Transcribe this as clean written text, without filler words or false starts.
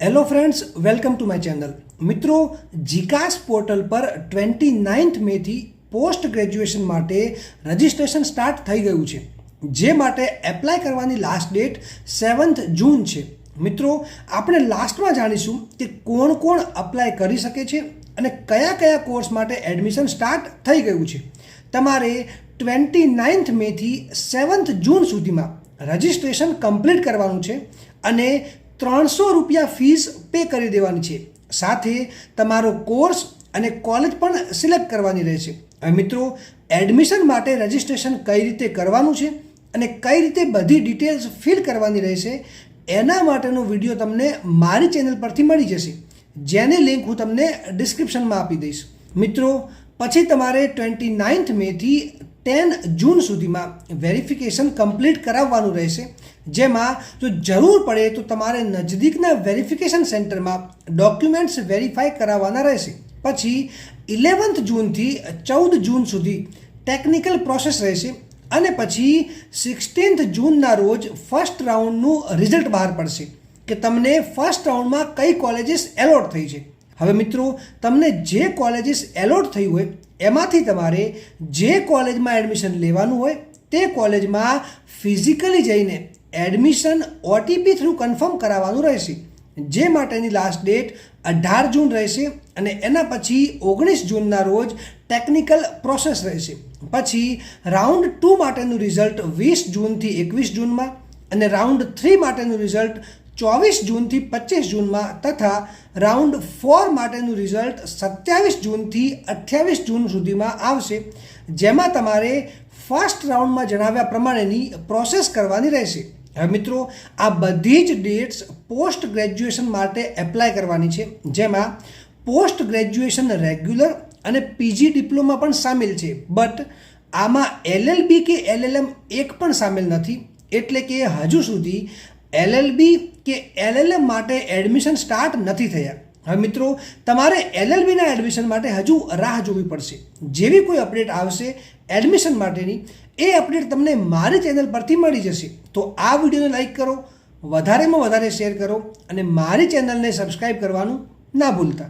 Hello friends, welcome to my channel. મિત્રો, જીકાસ portal પર 29th મેથી પોસ્ટ ગ્રેજ્યુએશન માટે રજિસ્ટ્રેશન સ્ટાર્ટ થઈ ગયું છે, જે માટે એપ્લાય કરવાની લાસ્ટ ડેટ 7th જૂન છે. મિત્રો, આપણે લાસ્ટમાં જાણીશું કે કોણ કોણ અપ્લાય કરી શકે છે અને કયા કયા કોર્સ માટે એડમિશન સ્ટાર્ટ થઈ ગયું છે. તમારે 29th મેથી 7th જૂન સુધીમાં રજિસ્ટ્રેશન કમ્પ્લીટ કરવાનું છે અને 300 રૂપિયા ફીસ પે કરી દેવાની છે. સાથે તમારો કોર્સ અને કોલેજ પણ સિલેક્ટ કરવાની રહેશે. હવે મિત્રો, એડમિશન માટે રજિસ્ટ્રેશન કઈ રીતે કરવાનું છે અને કઈ રીતે બધી ડિટેલ્સ ફિલ કરવાની રહેશે, એના માટેનો વિડીયો તમને મારી ચેનલ પરથી મળી જશે, જેની લિંક હું તમને ડિસ્ક્રિપ્શનમાં આપી દઈશ. મિત્રો, પછી તમારે 29th મેથી 10 જૂન સુધીમાં વેરિફિકેશન કમ્પ્લીટ કરાવવાનું રહેશે, જેમાં જો જરૂર પડે તો તમારે નજદીકના વેરિફિકેશન સેન્ટરમાં ડોક્યુમેન્ટ્સ વેરીફાઈ કરાવવાના રહેશે. પછી 11th જૂનથી 14 જૂન સુધી ટેકનિકલ પ્રોસેસ રહેશે અને પછી 16th જૂનના રોજ ફર્સ્ટ રાઉન્ડનું રિઝલ્ટ બહાર પડશે કે તમને ફર્સ્ટ રાઉન્ડમાં કઈ કોલેજીસ એલોટ થઈ છે. હવે મિત્રો, તમને જે કોલેજીસ એલોટ થઈ હોય એમાંથી તમારે જે કોલેજમાં એડમિશન લેવાનું હોય તે કોલેજમાં ફિઝિકલી જઈને એડમિશન ઓટીપી થ્રુ કન્ફર્મ કરાવવાનું રહેશે, જે માટેની લાસ્ટ ડેટ 18 જૂન રહેશે અને એના પછી 19 જૂનના રોજ ટેકનિકલ પ્રોસેસ રહેશે. પછી રાઉન્ડ 2 માટેનું રિઝલ્ટ 20 જૂનથી 21 જૂનમાં અને રાઉન્ડ 3 માટેનું રિઝલ્ટ 24 જૂનથી 25 જૂનમાં તથા રાઉન્ડ 4 માટેનું રિઝલ્ટ 27 જૂનથી 28 જૂન સુધીમાં આવશે, જેમાં તમારે ફર્સ્ટ રાઉન્ડમાં જણાવ્યા પ્રમાણેની પ્રોસેસ કરવાની રહેશે. હવે મિત્રો, આ બધી જ ડેટ્સ પોસ્ટ ગ્રેજ્યુએશન માટે એપ્લાય કરવાની છે, જેમાં પોસ્ટ ગ્રેજ્યુએશન રેગ્યુલર અને પીજી ડિપ્લોમા પણ સામેલ છે, બટ આમાં એલએલબી કે એલએલએમ એક પણ સામેલ નથી. એટલે કે હજુ સુધી એલએલબી કે એલએલએમ માટે એડમિશન સ્ટાર્ટ નથી થયા. હવે મિત્રો, તમારે એલએલબીના એડમિશન માટે હજુ રાહ જોવી પડશે. જેવી કોઈ અપડેટ આવશે એડમિશન માટેની, એ અપડેટ તમને મારી ચેનલ પરથી મળી જશે. તો આ વિડીયોને લાઈક કરો, વધારેમાં વધારે શેર કરો અને મારી ચેનલને સબસ્ક્રાઈબ કરવાનું ના ભૂલતા.